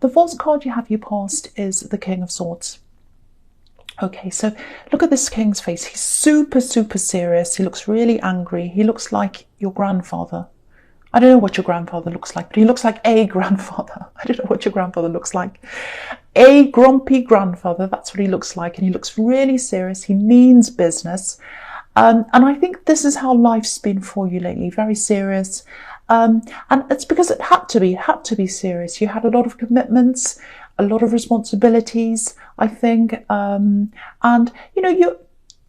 The false card you have your past is the King of Swords. Okay, so look at this king's face. He's super, super serious. He looks really angry. He looks like your grandfather. I don't know what your grandfather looks like, but he looks like a grandfather. I don't know what your grandfather looks like. A grumpy grandfather, that's what he looks like. And he looks really serious. He means business. And I think this is how life's been for you lately, very serious. And it's because it had to be serious. You had a lot of commitments, a lot of responsibilities, I think. And, you know,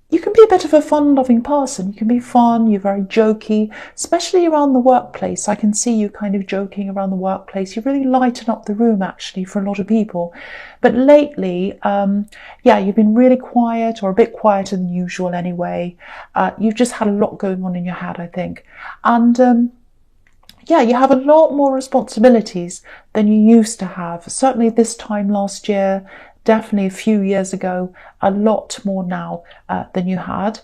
you can be a bit of a fun-loving person. You can be fun, you're very jokey, especially around the workplace. I can see you kind of joking around the workplace. You really lighten up the room, actually, for a lot of people. But lately, yeah, you've been really quiet, or a bit quieter than usual anyway. You've just had a lot going on in your head, I think. And yeah, you have a lot more responsibilities than you used to have. Certainly this time last year, definitely a few years ago, a lot more now than you had.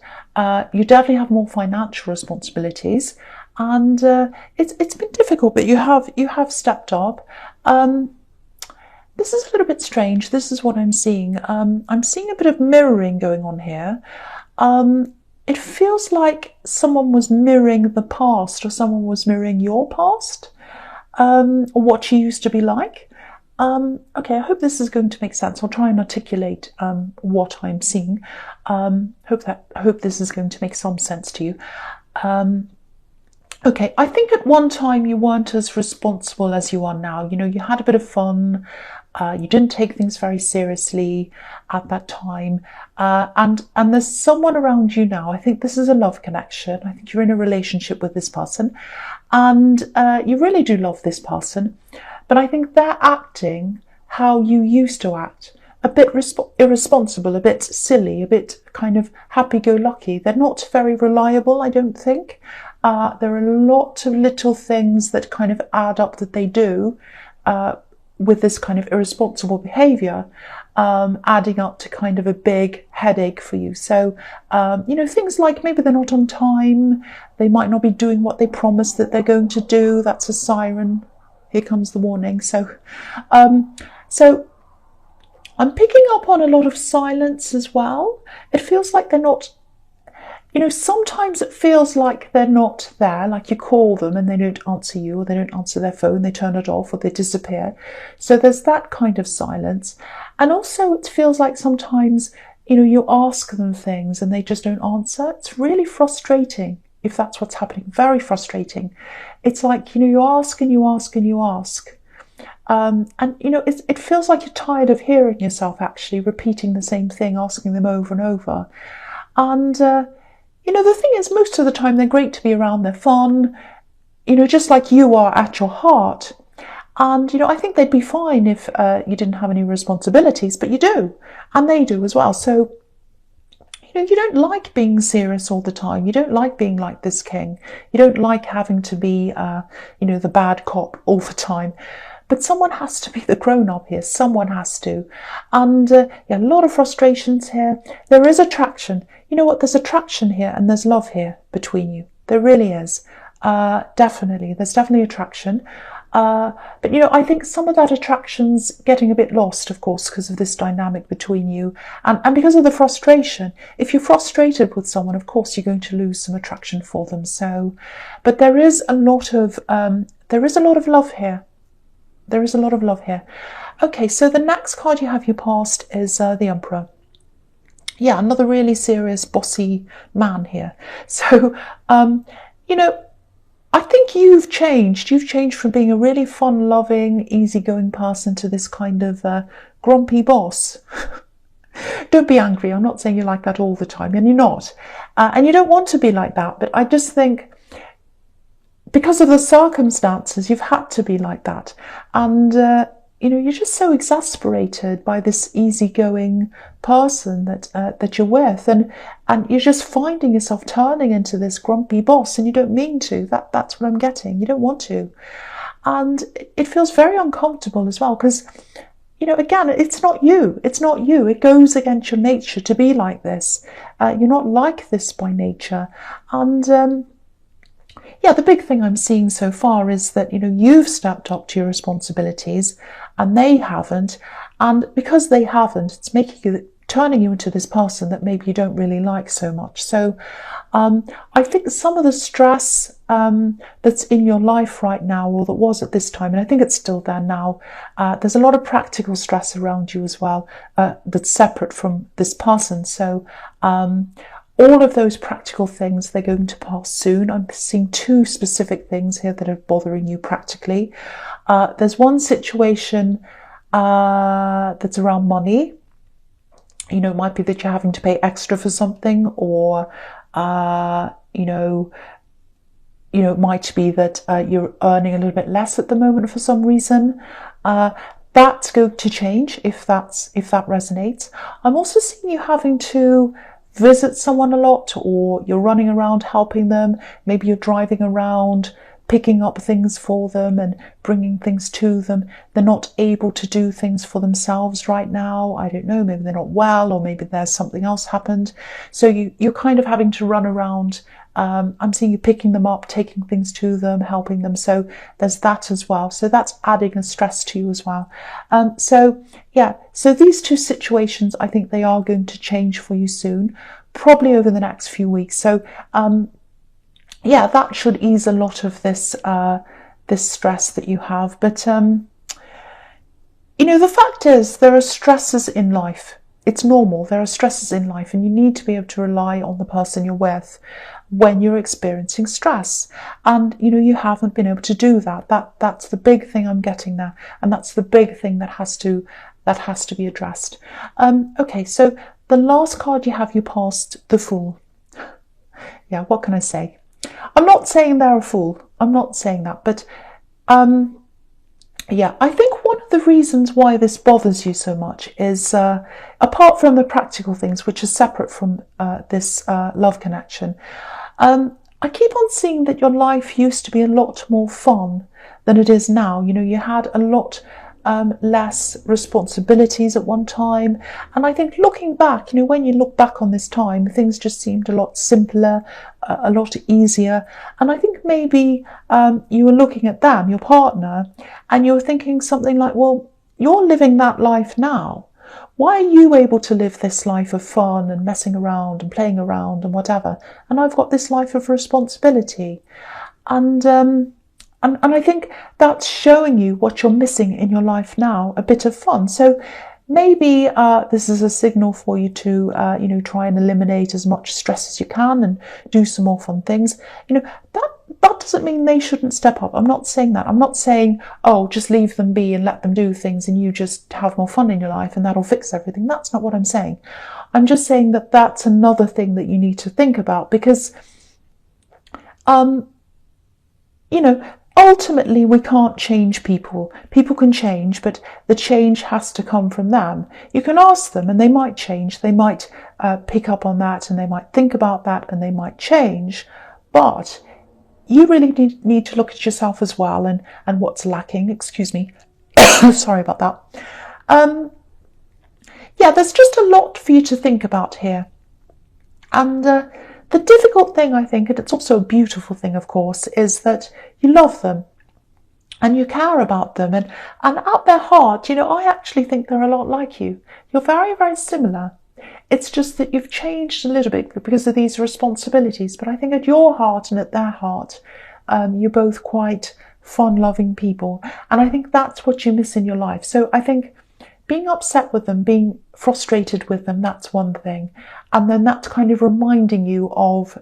You definitely have more financial responsibilities, and it's been difficult, but you have stepped up. This is a little bit strange. This is what I'm seeing. I'm seeing a bit of mirroring going on here. It feels like someone was mirroring the past, or someone was mirroring your past, or what you used to be like. Okay, I hope this is going to make sense. I'll try and articulate what I'm seeing. Hope this is going to make some sense to you. Okay, I think at one time you weren't as responsible as you are now. You know, you had a bit of fun. You didn't take things very seriously at that time. And there's someone around you now. I think this is a love connection. I think you're in a relationship with this person. And you really do love this person. But I think they're acting how you used to act. A bit irresponsible, a bit silly, a bit kind of happy-go-lucky. They're not very reliable, I don't think. There are a lot of little things that kind of add up that they do with this kind of irresponsible behaviour, adding up to kind of a big headache for you. So, you know, things like maybe they're not on time. They might not be doing what they promised that they're going to do. That's a siren. Here comes the warning. So I'm picking up on a lot of silence as well. It feels like they're not, you know, sometimes it feels like they're not there, like you call them and they don't answer you, or they don't answer their phone, they turn it off, or they disappear. So there's that kind of silence. And also it feels like sometimes, you know, you ask them things and they just don't answer. It's really frustrating. If that's what's happening, very frustrating. It's like, you know, you ask and you ask and you ask. And, you know, it feels like you're tired of hearing yourself actually repeating the same thing, asking them over and over. And, you know, the thing is, most of the time they're great to be around, they're fun, you know, just like you are at your heart. And, you know, I think they'd be fine if you didn't have any responsibilities, but you do. And they do as well. So, you don't like being serious all the time. You don't like being like this king. You don't like having to be, you know, the bad cop all the time. But someone has to be the grown-up here. Someone has to. And yeah, a lot of frustrations here. There is attraction. You know what? There's attraction here and there's love here between you. There really is. Definitely. There's definitely attraction. But, you know, I think some of that attraction's getting a bit lost, of course, because of this dynamic between you and because of the frustration. If you're frustrated with someone, of course, you're going to lose some attraction for them. So, but there is a lot of love here. There is a lot of love here. Okay, so the next card you have your past is the Emperor. Yeah, another really serious, bossy man here. So, you know, I think you've changed. You've changed from being a really fun-loving, easygoing person to this kind of grumpy boss. Don't be angry. I'm not saying you're like that all the time, and you're not. And you don't want to be like that. But I just think because of the circumstances, you've had to be like that. And, you know, you're just so exasperated by this easygoing person that you're with. And you're just finding yourself turning into this grumpy boss, and you don't mean to. That's what I'm getting. You don't want to. And it feels very uncomfortable as well, because, you know, again, it's not you. It's not you. It goes against your nature to be like this. You're not like this by nature. And, yeah, the big thing I'm seeing so far is that, you know, you've stepped up to your responsibilities and they haven't. And because they haven't, it's making you, turning you into this person that maybe you don't really like so much. So I think some of the stress that's in your life right now, or that was at this time, and I think it's still there now, there's a lot of practical stress around you as well, that's separate from this person. So all of those practical things, they're going to pass soon. I'm seeing two specific things here that are bothering you practically. There's one situation that's around money. You know, it might be that you're having to pay extra for something, or you know, it might be that you're earning a little bit less at the moment for some reason. That's going to change if that resonates. I'm also seeing you having to visit someone a lot, or you're running around helping them. Maybe you're driving around picking up things for them and bringing things to them. They're not able to do things for themselves right now. I don't know, maybe they're not well, or maybe there's something else happened. So you're kind of having to run around. I'm seeing you picking them up, taking things to them, helping them. So there's that as well. So that's adding a stress to you as well. So yeah, so these two situations, I think they are going to change for you soon, probably over the next few weeks. So yeah, that should ease a lot of this this stress that you have. But you know, the fact is, there are stresses in life. It's normal. There are stresses in life, and you need to be able to rely on the person you're with when you're experiencing stress. And you know, you haven't been able to do that. That's the big thing I'm getting there, and that's the big thing that has to be addressed. Okay, so the last card you have, you passed the Fool. Yeah, what can I say? I'm not saying they're a fool. I'm not saying that, but yeah, I think one of the reasons why this bothers you so much is, apart from the practical things, which are separate from this love connection, I keep on seeing that your life used to be a lot more fun than it is now. You know, you had a lot less responsibilities at one time. And I think looking back, you know, when you look back on this time, things just seemed a lot simpler, a lot easier. And I think maybe you were looking at them, your partner, and you were thinking something like, well, you're living that life now. Why are you able to live this life of fun and messing around and playing around and whatever? And I've got this life of responsibility. And I think that's showing you what you're missing in your life now, a bit of fun. So maybe this is a signal for you to, you know, try and eliminate as much stress as you can and do some more fun things. You know, that doesn't mean they shouldn't step up. I'm not saying that. I'm not saying, oh, just leave them be and let them do things and you just have more fun in your life and that'll fix everything. That's not what I'm saying. I'm just saying that that's another thing that you need to think about, because, you know, ultimately, we can't change people. People can change, but the change has to come from them. You can ask them and they might change. They might pick up on that and they might think about that and they might change. But you really need to look at yourself as well and what's lacking. Excuse me. Sorry about that. Yeah, there's just a lot for you to think about here. And the difficult thing, I think, and it's also a beautiful thing, of course, is that you love them and you care about them. And at their heart, you know, I actually think they're a lot like you. You're very, very similar. It's just that you've changed a little bit because of these responsibilities. But I think at your heart and at their heart, you're both quite fun-loving people. And I think that's what you miss in your life. So I think being upset with them, being frustrated with them, that's one thing. And then that's kind of reminding you of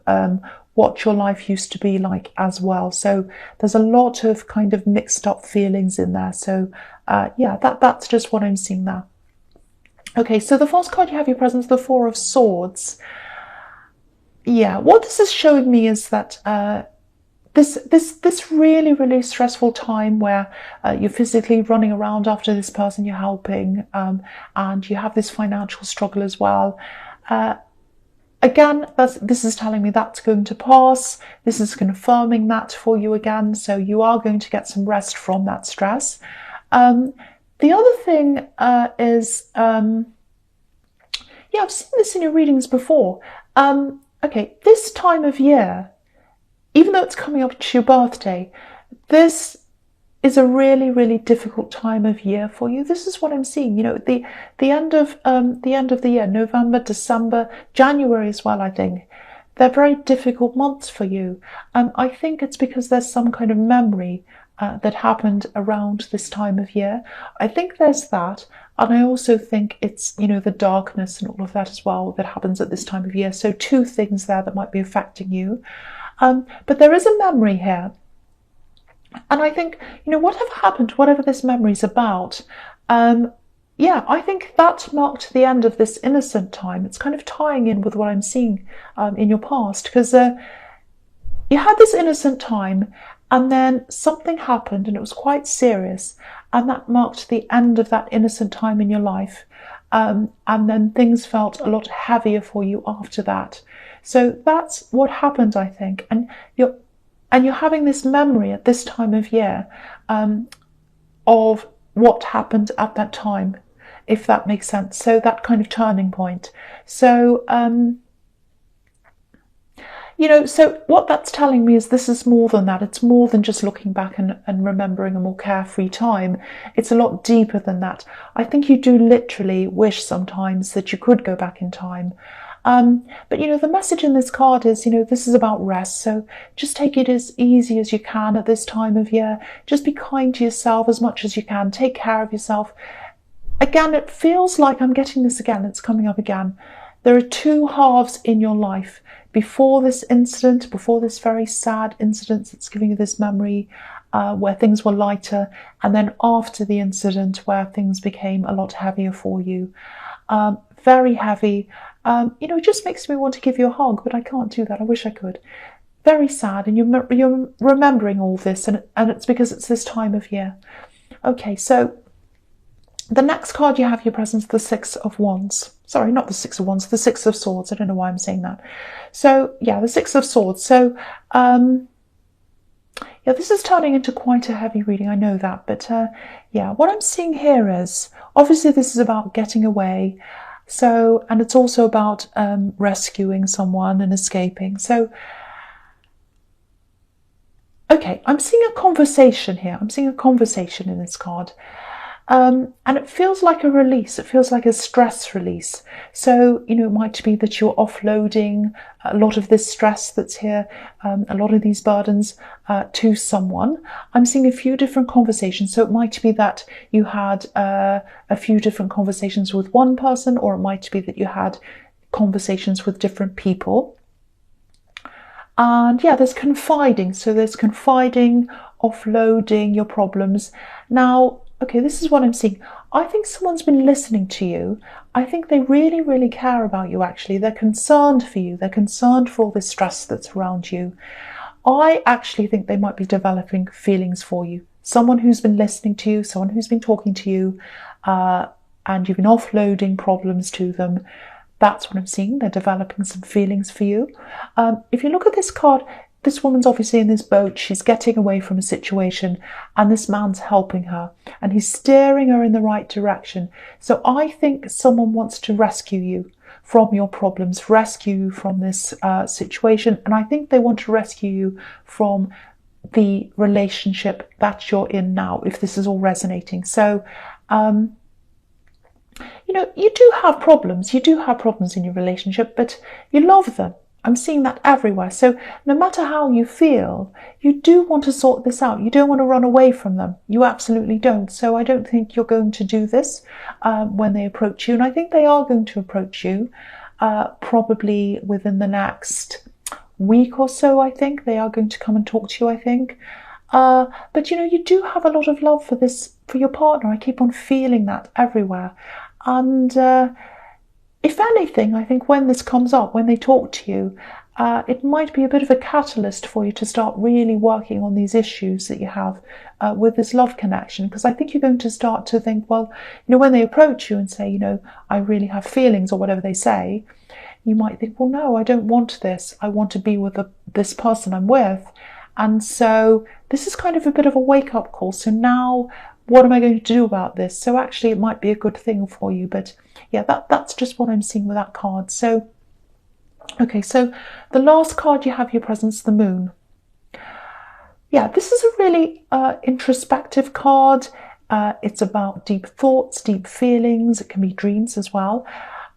what your life used to be like as well. So there's a lot of kind of mixed up feelings in there. So yeah, that's just what I'm seeing there. Okay, so the first card you have your presence, the Four of Swords. Yeah, what this is showing me is that this really, really stressful time where you're physically running around after this person you're helping, and you have this financial struggle as well. Again, this is telling me that's going to pass. This is confirming that for you again. So you are going to get some rest from that stress. The other thing is, yeah, I've seen this in your readings before. Okay, this time of year, even though it's coming up to your birthday, this is a really, really difficult time of year for you. This is what I'm seeing. You know, the end of the year, November, December, January as well, I think. They're very difficult months for you. I think it's because there's some kind of memory that happened around this time of year. I think there's that. And I also think it's, you know, the darkness and all of that as well that happens at this time of year. So two things there that might be affecting you. But there is a memory here. And I think, you know, whatever happened, whatever this memory is about, yeah, I think that marked the end of this innocent time. It's kind of tying in with what I'm seeing in your past, because you had this innocent time and then something happened and it was quite serious, and that marked the end of that innocent time in your life. And then things felt a lot heavier for you after that. So that's what happened, I think. And you're having this memory at this time of year of what happened at that time, if that makes sense. So that kind of turning point. So, you know, so what that's telling me is this is more than that. It's more than just looking back and remembering a more carefree time. It's a lot deeper than that. I think you do literally wish sometimes that you could go back in time. But, you know, the message in this card is, you know, this is about rest. So just take it as easy as you can at this time of year. Just be kind to yourself as much as you can. Take care of yourself. Again, it feels like I'm getting this again. It's coming up again. There are two halves in your life. Before this incident, before this very sad incident that's giving you this memory where things were lighter, and then after the incident where things became a lot heavier for you. Very heavy. You know, it just makes me want to give you a hug, but I can't do that. I wish I could. Very sad, and you're remembering all this, and it's because it's this time of year. Okay, so the next card you have your presence, the Six of Wands. Sorry, not the Six of Wands, the Six of Swords. I don't know why I'm saying that. So, yeah, the Six of Swords. So, yeah, this is turning into quite a heavy reading, I know that. But, yeah, what I'm seeing here is, obviously this is about getting away. So, and it's also about rescuing someone and escaping. So, okay, I'm seeing a conversation here. I'm seeing a conversation in this card. And it feels like a release. It feels like a stress release. So, you know, it might be that you're offloading a lot of this stress that's here, a lot of these burdens to someone. I'm seeing a few different conversations. So it might be that you had a few different conversations with one person, or it might be that you had conversations with different people. And yeah, there's confiding. So there's confiding, offloading your problems. Now, okay, this is what I'm seeing. I think someone's been listening to you. I think they really, really care about you, actually. They're concerned for you. They're concerned for all this stress that's around you. I actually think they might be developing feelings for you. Someone who's been listening to you, someone who's been talking to you, and you've been offloading problems to them. That's what I'm seeing. They're developing some feelings for you. If you look at this card, this woman's obviously in this boat. She's getting away from a situation, and this man's helping her, and he's steering her in the right direction. So I think someone wants to rescue you from your problems, rescue you from this situation. And I think they want to rescue you from the relationship that you're in now, if this is all resonating. So, you know, you do have problems. You do have problems in your relationship, but you love them. I'm seeing that everywhere. So no matter how you feel, you do want to sort this out. You don't want to run away from them. You absolutely don't. So I don't think you're going to do this when they approach you. And I think they are going to approach you probably within the next week or so. I think they are going to come and talk to you, I think. But, you know, you do have a lot of love for your partner. I keep on feeling that everywhere. And if anything, I think when this comes up, when they talk to you, it might be a bit of a catalyst for you to start really working on these issues that you have with this love connection. Because I think you're going to start to think, well, you know, when they approach you and say, you know, I really have feelings, or whatever they say, you might think, well, no, I don't want this. I want to be with this person I'm with. And so this is kind of a bit of a wake-up call. So now, what am I going to do about this? So actually, it might be a good thing for you. But yeah, that's just what I'm seeing with that card. So, okay, so the last card you have your presence, the Moon. yeah, this is a really introspective card. It's about deep thoughts, deep feelings. It can be dreams as well.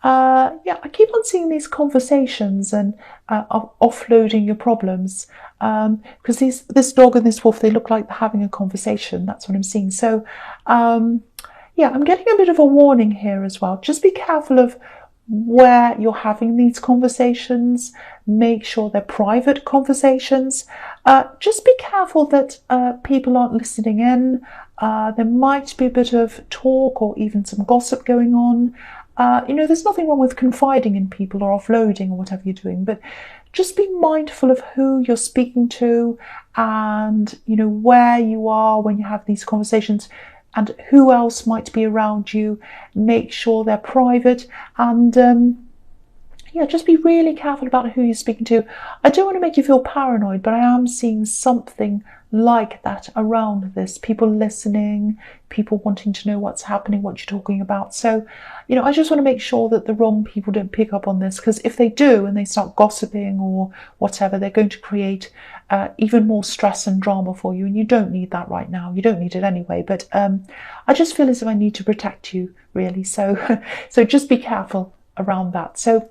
Yeah, I keep on seeing these conversations and offloading your problems, because this dog and this wolf, they look like they're having a conversation. That's what I'm seeing. So yeah, I'm getting a bit of a warning here as well. Just be careful of where you're having these conversations. Make sure they're private conversations. Just be careful that people aren't listening in. There might be a bit of talk or even some gossip going on. You know, there's nothing wrong with confiding in people or offloading or whatever you're doing, but just be mindful of who you're speaking to and, you know, where you are when you have these conversations and who else might be around you. Make sure they're private and yeah, just be really careful about who you're speaking to. I don't want to make you feel paranoid, but I am seeing something like that around this. People listening, people wanting to know what's happening, what you're talking about. So, you know, I just want to make sure that the wrong people don't pick up on this, because if they do and they start gossiping or whatever, they're going to create even more stress and drama for you, and you don't need that right now. You don't need it anyway, but I just feel as if I need to protect you, really. So, so just be careful around that. So,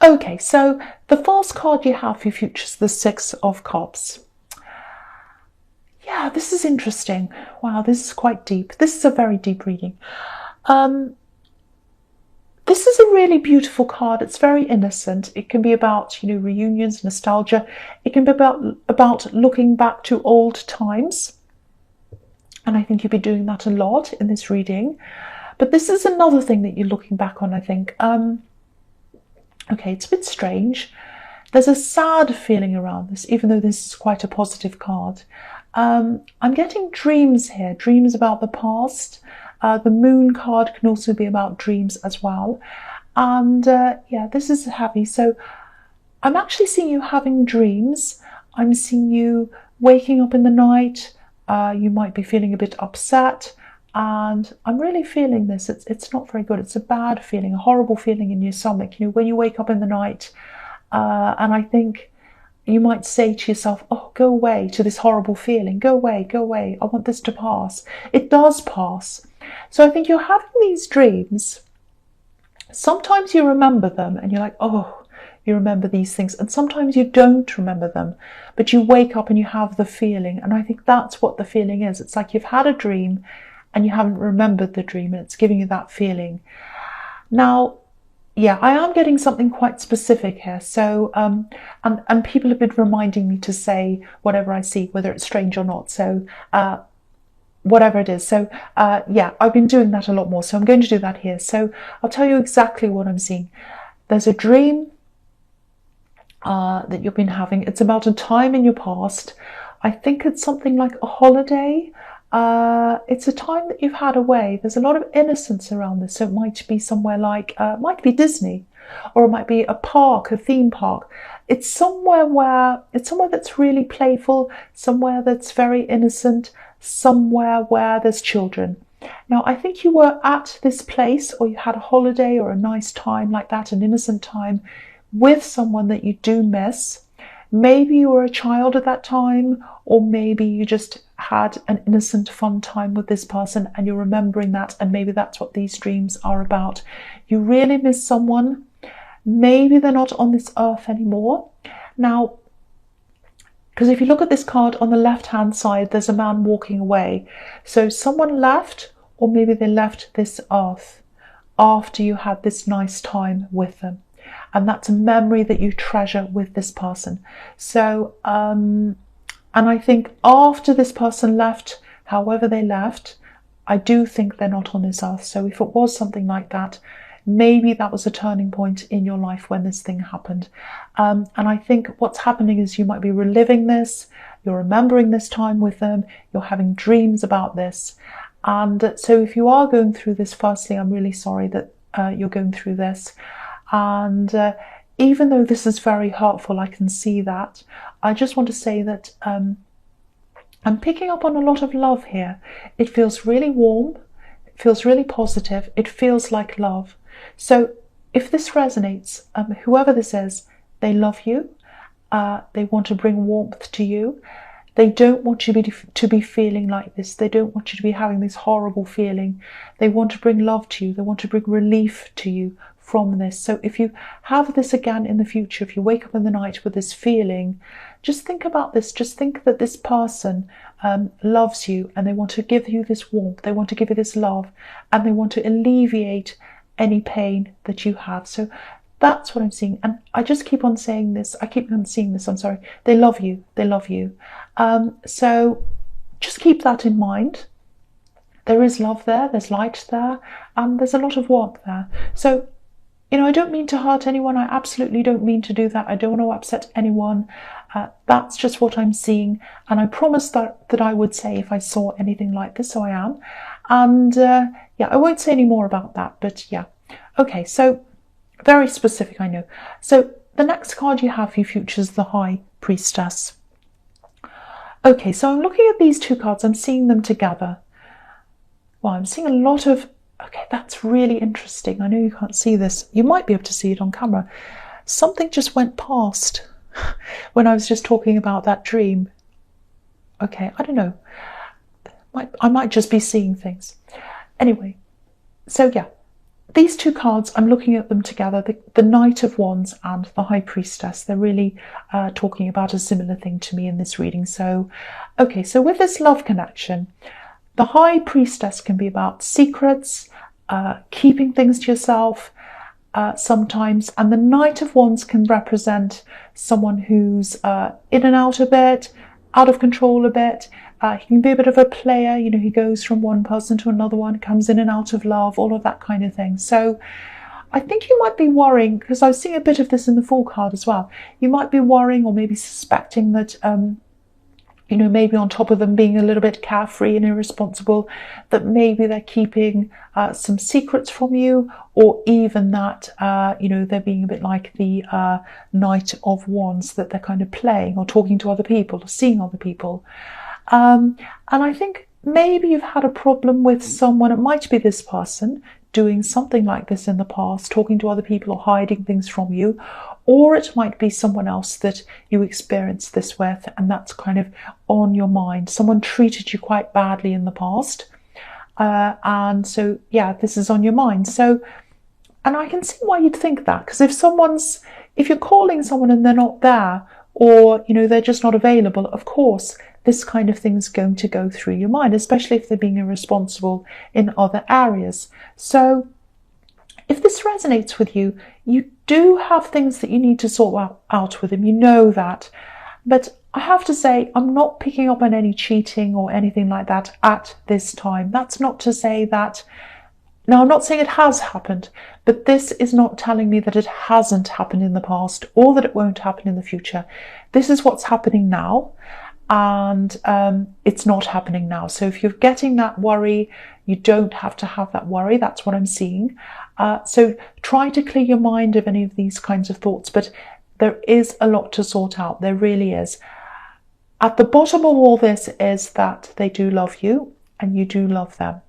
okay, so the first card you have for your future is the Six of Cups. Yeah, this is interesting. Wow, this is quite deep. This is a very deep reading. This is a really beautiful card. It's very innocent. It can be about, you know, reunions, nostalgia. It can be about looking back to old times. And I think you'll be doing that a lot in this reading. But this is another thing that you're looking back on, I think. Okay, it's a bit strange. There's a sad feeling around this, even though this is quite a positive card. I'm getting dreams here, dreams about the past. The Moon card can also be about dreams as well. And yeah, this is heavy. So I'm actually seeing you having dreams. I'm seeing you waking up in the night. You might be feeling a bit upset. And I'm really feeling this. It's not very good. It's a bad feeling, a horrible feeling in your stomach. You know, when you wake up in the night, and I think you might say to yourself, oh, go away to this horrible feeling. Go away, go away. I want this to pass. It does pass. So I think you're having these dreams. Sometimes you remember them and you're like, oh, you remember these things. And sometimes you don't remember them, but you wake up and you have the feeling. And I think that's what the feeling is. It's like you've had a dream and you haven't remembered the dream, and it's giving you that feeling. Now, yeah, I am getting something quite specific here. So, and people have been reminding me to say whatever I see, whether it's strange or not. So, whatever it is. So, yeah, I've been doing that a lot more. So I'm going to do that here. So I'll tell you exactly what I'm seeing. There's a dream that you've been having. It's about a time in your past. I think it's something like a holiday. It's a time that you've had away. There's a lot of innocence around this. So it might be somewhere like, might be Disney, or it might be a park, a theme park. It's somewhere that's really playful, somewhere that's very innocent, somewhere where there's children. Now, I think you were at this place, or you had a holiday or a nice time like that, an innocent time with someone that you do miss. Maybe you were a child at that time, or maybe you just had an innocent, fun time with this person and you're remembering that, and maybe that's what these dreams are about. You really miss someone. Maybe they're not on this earth anymore. Now, because if you look at this card on the left-hand side, there's a man walking away. So someone left, or maybe they left this earth after you had this nice time with them. And that's a memory that you treasure with this person. So, and I think after this person left, however they left, I do think they're not on this earth. So if it was something like that, maybe that was a turning point in your life when this thing happened. And I think what's happening is you might be reliving this, you're remembering this time with them, you're having dreams about this. And so if you are going through this, firstly, I'm really sorry that you're going through this. And even though this is very hurtful, I can see that. I just want to say that I'm picking up on a lot of love here. It feels really warm. It feels really positive. It feels like love. So if this resonates, whoever this is, they love you. They want to bring warmth to you. They don't want you to be feeling like this. They don't want you to be having this horrible feeling. They want to bring love to you. They want to bring relief to you from this. So if you have this again in the future, if you wake up in the night with this feeling, just think about this. Just think that this person loves you, and they want to give you this warmth. They want to give you this love, and they want to alleviate any pain that you have. So that's what I'm seeing. And I just keep on saying this. I keep on seeing this. I'm sorry. They love you. They love you. So just keep that in mind. There is love there. There's light there. And there's a lot of warmth there. So, you know, I don't mean to hurt anyone. I absolutely don't mean to do that. I don't want to upset anyone. That's just what I'm seeing. And I promised that I would say if I saw anything like this, so I am. And yeah, I won't say any more about that, but yeah. Okay, so very specific, I know. So the next card you have for your future is the High Priestess. Okay, so I'm looking at these two cards. I'm seeing them together. Well, I'm seeing a lot of... Okay, that's really interesting. I know you can't see this. You might be able to see it on camera. Something just went past when I was just talking about that dream. Okay, I don't know. I might just be seeing things. Anyway, so yeah, these two cards, I'm looking at them together, the Knight of Wands and the High Priestess. They're really talking about a similar thing to me in this reading. So, okay, so with this love connection, the High Priestess can be about secrets, keeping things to yourself sometimes, and the Knight of Wands can represent someone who's in and out a bit, out of control a bit. He can be a bit of a player, you know, he goes from one person to another one, comes in and out of love, all of that kind of thing. So I think you might be worrying, because I was seeing a bit of this in the Fool card as well. You might be worrying or maybe suspecting that, you know, maybe on top of them being a little bit carefree and irresponsible, that maybe they're keeping some secrets from you, or even that, you know, they're being a bit like the Knight of Wands, that they're kind of playing or talking to other people or seeing other people. And I think maybe you've had a problem with someone, it might be this person, doing something like this in the past, talking to other people or hiding things from you, or it might be someone else that you experienced this with, and that's kind of on your mind. Someone treated you quite badly in the past, and so yeah, this is on your mind. So, and I can see why you'd think that, because if you're calling someone and they're not there, or you know, they're just not available, of course this kind of thing is going to go through your mind, especially if they're being irresponsible in other areas. So if this resonates with you, you do have things that you need to sort out with them. You know that. But I have to say, I'm not picking up on any cheating or anything like that at this time. That's not to say that... Now, I'm not saying it has happened, but this is not telling me that it hasn't happened in the past or that it won't happen in the future. This is what's happening now. And it's not happening now. So if you're getting that worry, you don't have to have that worry. That's what I'm seeing. So try to clear your mind of any of these kinds of thoughts, but there is a lot to sort out. There really is. At the bottom of all this is that they do love you and you do love them.